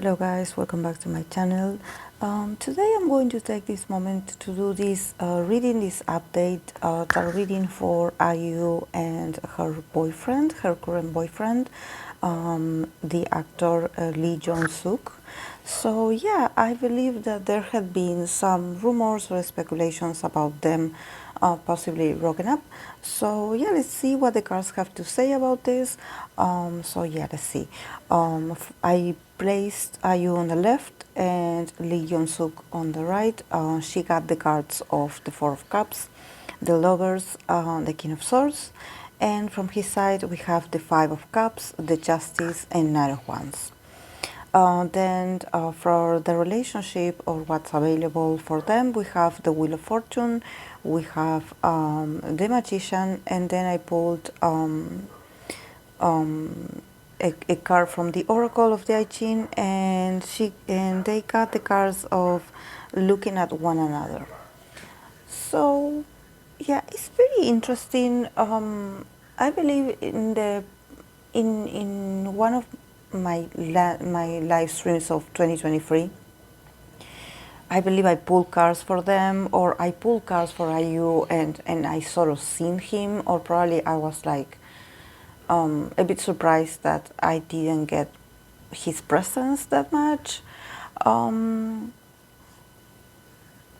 Hello guys, welcome back to my channel. Today I'm going to take this moment to do this reading this update, tarot reading for IU and her boyfriend, her current boyfriend, the actor Lee Jong Suk. So yeah, I believe that there had been some rumors or speculations about them possibly broken up. So yeah, let's see what the cards have to say about this. So yeah, let's see. I placed IU on the left and Lee Jong Suk on the right. She got the cards of the Four of Cups, the Lovers, the King of Swords, and from his side we have the Five of Cups, the Justice, and Knight of Wands. Then for the relationship or what's available for them, we have the Wheel of Fortune, we have the Magician, and then I pulled a card from the Oracle of the I Ching, and they got the cards of looking at one another. So yeah, it's very interesting. I believe in one of my live streams of 2023, I believe I pulled cards for them, or I pulled cards for IU, and I sort of seen him, or probably I was like a bit surprised that I didn't get his presence that much. And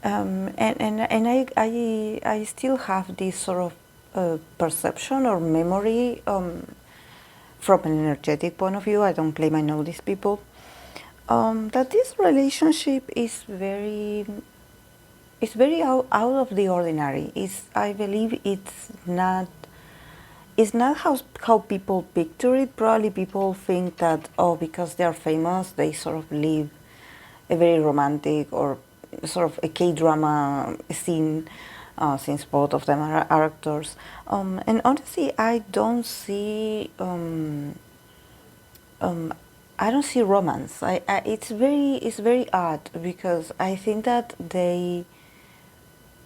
I still have this sort of perception or memory from an energetic point of view. I don't claim I know these people. That this relationship is very out of the ordinary. I believe it's not how people picture it. Probably people think that, oh, because they're famous, they sort of live a very romantic or sort of a K-drama scene, since both of them are actors. And honestly, I don't see romance. It's very odd, because I think that they,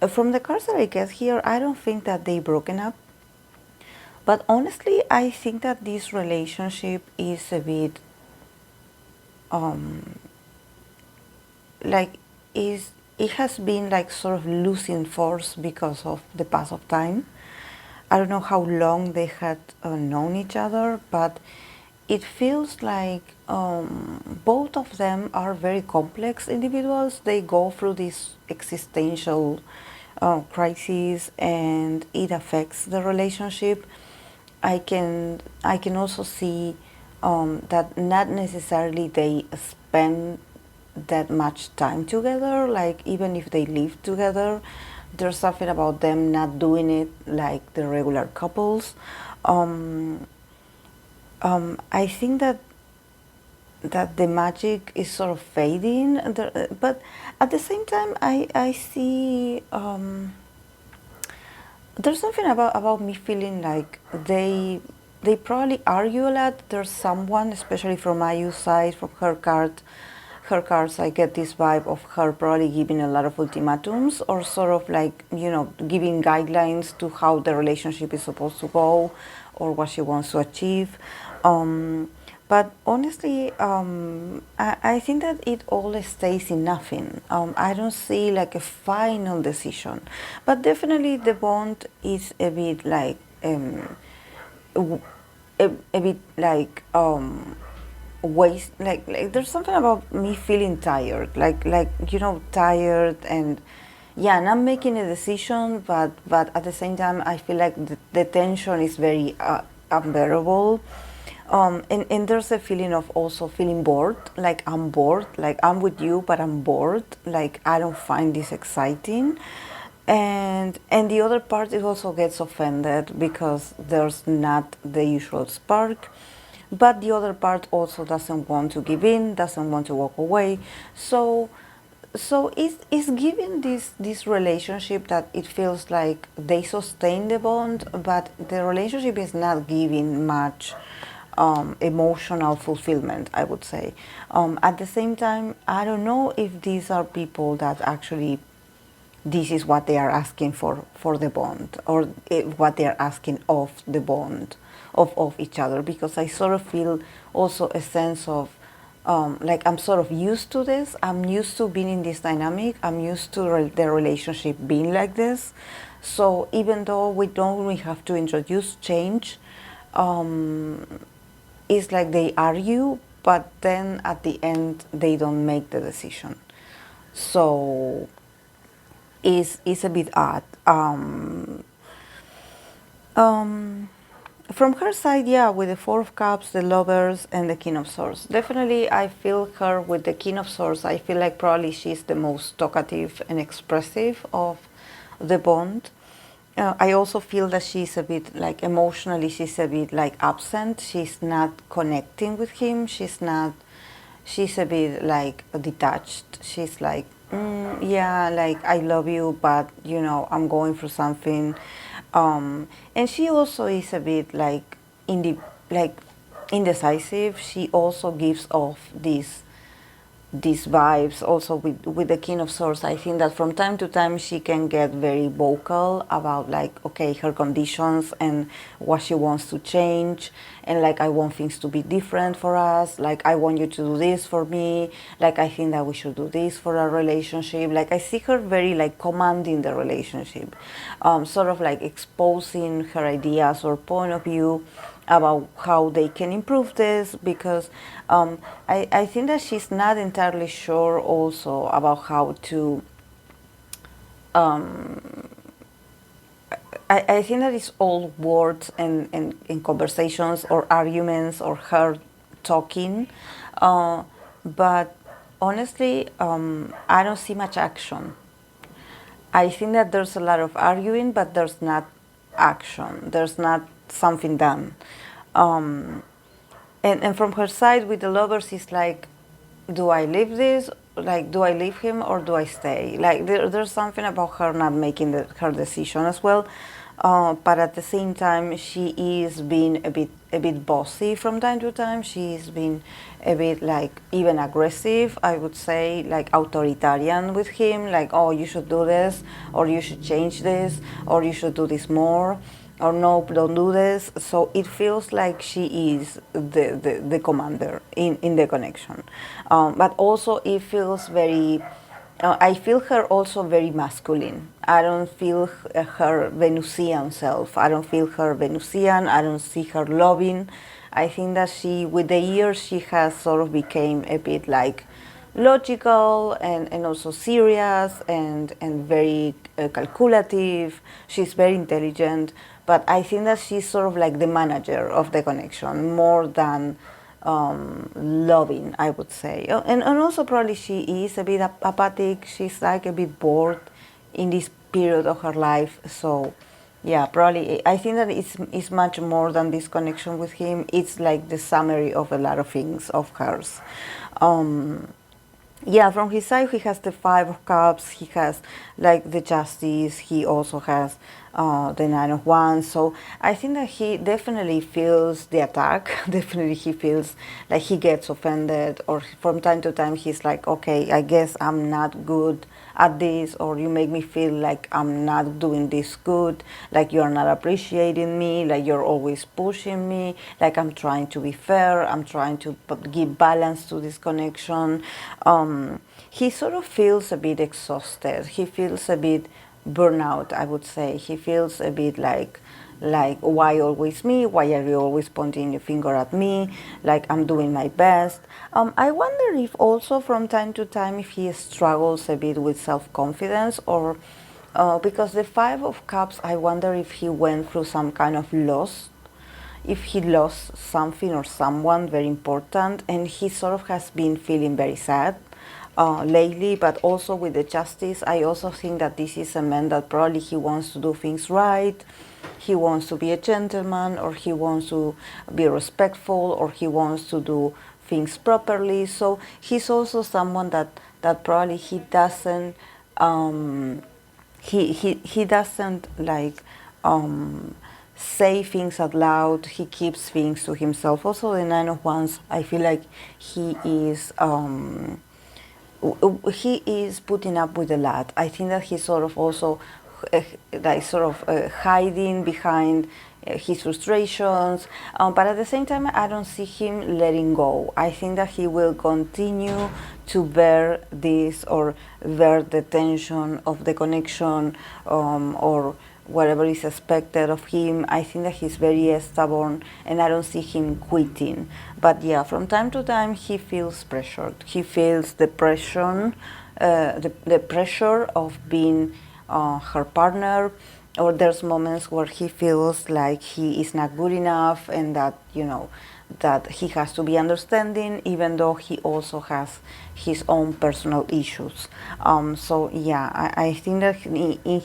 from the cards that I get here, I don't think that they broken up. But honestly, I think that this relationship is a bit like it has been like sort of losing force because of the pass of time. I don't know how long they had known each other, but it feels like both of them are very complex individuals. They go through this existential crisis, and it affects the relationship. I can also see that not necessarily they spend that much time together. Like, even if they live together, there's something about them not doing it like the regular couples. I think that the magic is sort of fading, but at the same time, I see there's something about me feeling like they probably argue a lot. There's someone, especially from IU's side, from her cards, I get this vibe of her probably giving a lot of ultimatums, or sort of like, giving guidelines to how the relationship is supposed to go, or what she wants to achieve. But honestly, I think that it all stays in nothing. I don't see like a final decision, but definitely the bond is a bit like a bit like waste. Like there's something about me feeling tired, like tired, and yeah, not making a decision, but at the same time I feel like the tension is very unbearable. And there's a feeling of also feeling bored, like I'm bored, like I'm with you, but I'm bored, like I don't find this exciting. And the other part, it also gets offended because there's not the usual spark. But the other part also doesn't want to give in, doesn't want to walk away. So it's giving this relationship that it feels like they sustain the bond, but the relationship is not giving much emotional fulfillment, I would say. At the same time, I don't know if these are people that actually this is what they are asking for the bond, or what they are asking of the bond of each other, because I sort of feel also a sense of like I'm sort of used to this. I'm used to being in this dynamic. I'm used to the relationship being like this. So even though we don't really have to introduce change, um, it's like they argue, but then at the end they don't make the decision. So it's a bit odd. Um, from her side, yeah, with the Four of Cups, the Lovers, and the King of Swords. Definitely, I feel her with the King of Swords. I feel like probably she's the most talkative and expressive of the bond. I also feel that she's a bit like emotionally, she's a bit like absent. She's not connecting with him. She's a bit like detached. She's like, yeah, like I love you, but you know, I'm going through something. And she also is a bit like like indecisive. She also gives off these vibes also with the King of Swords. I think that from time to time she can get very vocal about like, okay, her conditions and what she wants to change, and like, I want things to be different for us, like I want you to do this for me, like I think that we should do this for our relationship. Like I see her very like commanding the relationship, sort of like exposing her ideas or point of view about how they can improve this, because I think that she's not entirely sure also about how to I think that it's all words and conversations or arguments or her talking, but honestly I don't see much action. I think that there's a lot of arguing, but there's not action. There's not something done. Um, and from her side with the Lovers, it's like, do I leave this? Like, do I leave him or do I stay? Like, there's something about her not making her decision as well. But at the same time, she is being a bit bossy from time to time. She's been a bit like even aggressive, I would say, like authoritarian with him. Like, oh, you should do this, or you should change this, or you should do this more, or no, don't do this. So it feels like she is the commander in the connection. But also it feels very, I feel her also very masculine. I don't feel her Venusian self. I don't feel her Venusian. I don't see her loving. I think that she, with the years, she has sort of became a bit like logical and also serious and very calculative. She's very intelligent, but I think that she's sort of like the manager of the connection more than loving, I would say. And also probably she is a bit apathic. She's like a bit bored in this period of her life. So yeah, probably I think that it's much more than this connection with him. It's like the summary of a lot of things of hers. Yeah, from his side, he has the Five of Cups. He has like the Justice. He also has the Nine of Wands. So I think that he definitely feels the attack. Definitely, he feels like he gets offended, or from time to time, he's like, okay, I guess I'm not good at this, or you make me feel like I'm not doing this good, like you're not appreciating me, like you're always pushing me, like I'm trying to be fair, I'm trying to give balance to this connection. He sort of feels a bit exhausted. He feels a bit burnout, I would say. He feels a bit like why always me, why are you always pointing your finger at me, like I'm doing my best. I wonder if also from time to time if he struggles a bit with self-confidence, or because the Five of Cups, I wonder if he went through some kind of loss, if he lost something or someone very important, and he sort of has been feeling very sad lately. But also with the Justice, I also think that this is a man that probably he wants to do things right, he wants to be a gentleman, or he wants to be respectful, or he wants to do things properly. So he's also someone that probably he doesn't he doesn't like say things out loud. He keeps things to himself. Also, the Nine of Wands, I feel like he is putting up with a lot. I think that he's sort of also like sort of hiding behind his frustrations, but at the same time, I don't see him letting go. I think that he will continue to bear this, or bear the tension of the connection, or whatever is expected of him. I think that he's very stubborn, and I don't see him quitting. But yeah, from time to time, he feels pressured. He feels the pressure, the pressure of being her partner, or there's moments where he feels like he is not good enough, and that, that he has to be understanding, even though he also has his own personal issues. So yeah, I think that in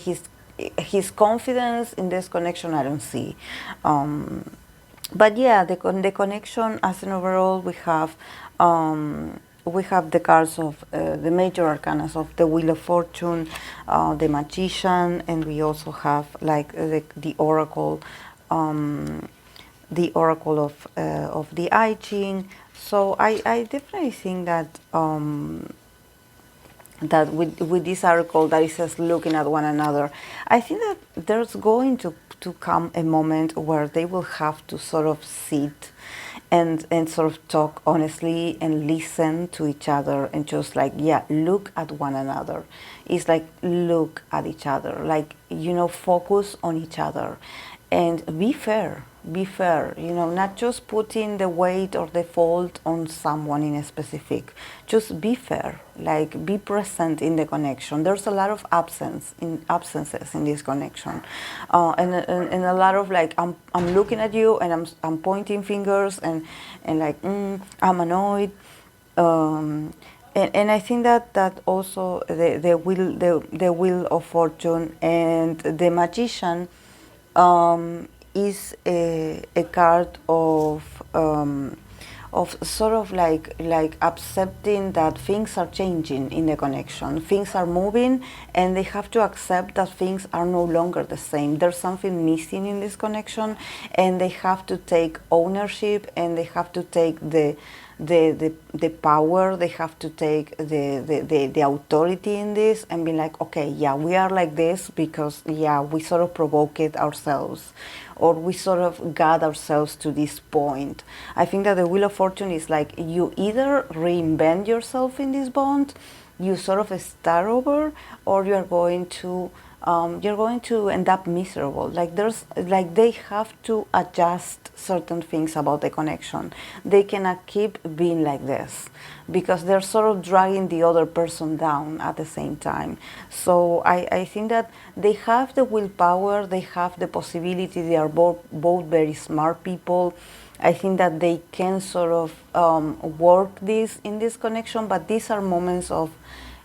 his confidence in this connection, I don't see. But yeah, the connection as an overall, we have the cards of the major arcanas of the Wheel of Fortune, the Magician, and we also have like the Oracle, of the I Ching. So I definitely think that that with this article that it says looking at one another, I think that there's going to come a moment where they will have to sort of sit and sort of talk honestly and listen to each other, and just like, yeah, look at one another. It's like, look at each other, like, focus on each other, and be fair. Be fair, not just putting the weight or the fault on someone in a specific. Just be fair, like, be present in the connection. There's a lot of absences in this connection, and a lot of like, I'm looking at you, and I'm pointing fingers, and like, I'm annoyed. And I think that also the Wheel of Fortune and the Magician is a card of sort of like accepting that things are changing in the connection. Things are moving, and they have to accept that things are no longer the same. There's something missing in this connection, and they have to take ownership, and they have to take the power. They have to take the authority in this, and be like, okay, yeah, we are like this because, yeah, we sort of provoke it ourselves, or we sort of got ourselves to this point. I think that the Wheel of Fortune is like, you either reinvent yourself in this bond, you sort of start over, or you're going to end up miserable. Like, they have to adjust certain things about the connection. They cannot keep being like this, because they're sort of dragging the other person down at the same time. So I think that they have the willpower, they have the possibility, they are both very smart people. I think that they can sort of work this in this connection, but these are moments of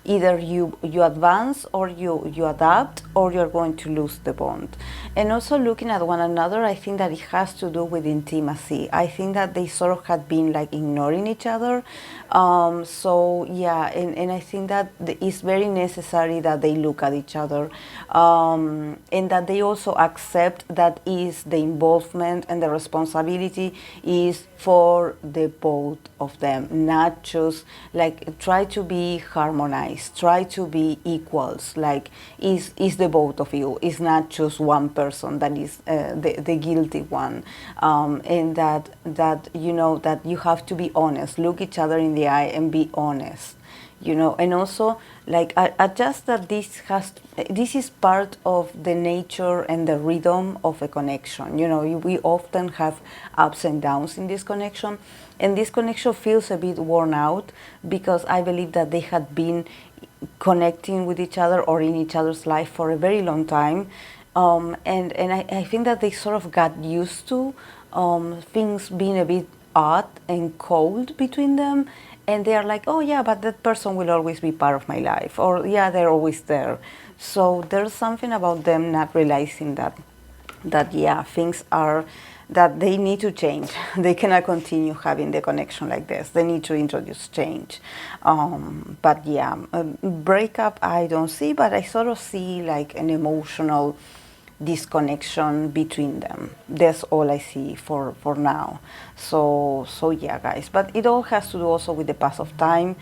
either you advance, or you adapt, or you're going to lose the bond. And also looking at one another, I think that it has to do with intimacy. I think that they sort of had been like ignoring each other. So yeah, and I think that it's very necessary that they look at each other, and that they also accept that is the involvement and the responsibility is for the both of them, not just like try to be harmonized, try to be equals, like is the both of you, is not just one person that is the guilty one, and that that you have to be honest, look each other in the eye and be honest, and also like adjust that this is part of the nature and the rhythm of a connection. We often have ups and downs in this connection, and this connection feels a bit worn out, because I believe that they had been connecting with each other or in each other's life for a very long time, and I think that they sort of got used to things being a bit odd and cold between them, and they are like, oh yeah, but that person will always be part of my life, or yeah, they're always there. So there's something about them not realizing that yeah, things are, that they need to change. They cannot continue having the connection like this. They need to introduce change. But yeah, breakup I don't see, but I sort of see like an emotional disconnection between them. That's all I see for now. So yeah, guys. But it all has to do also with the pass of time,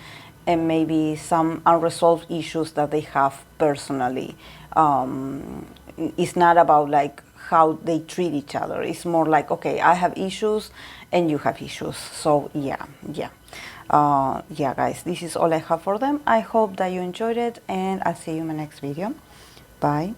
and maybe some unresolved issues that they have personally. It's not about like how they treat each other. It's more like, okay, I have issues and you have issues. So yeah, yeah, guys, this is all I have for them. I hope that you enjoyed it, and I'll see you in my next video. Bye.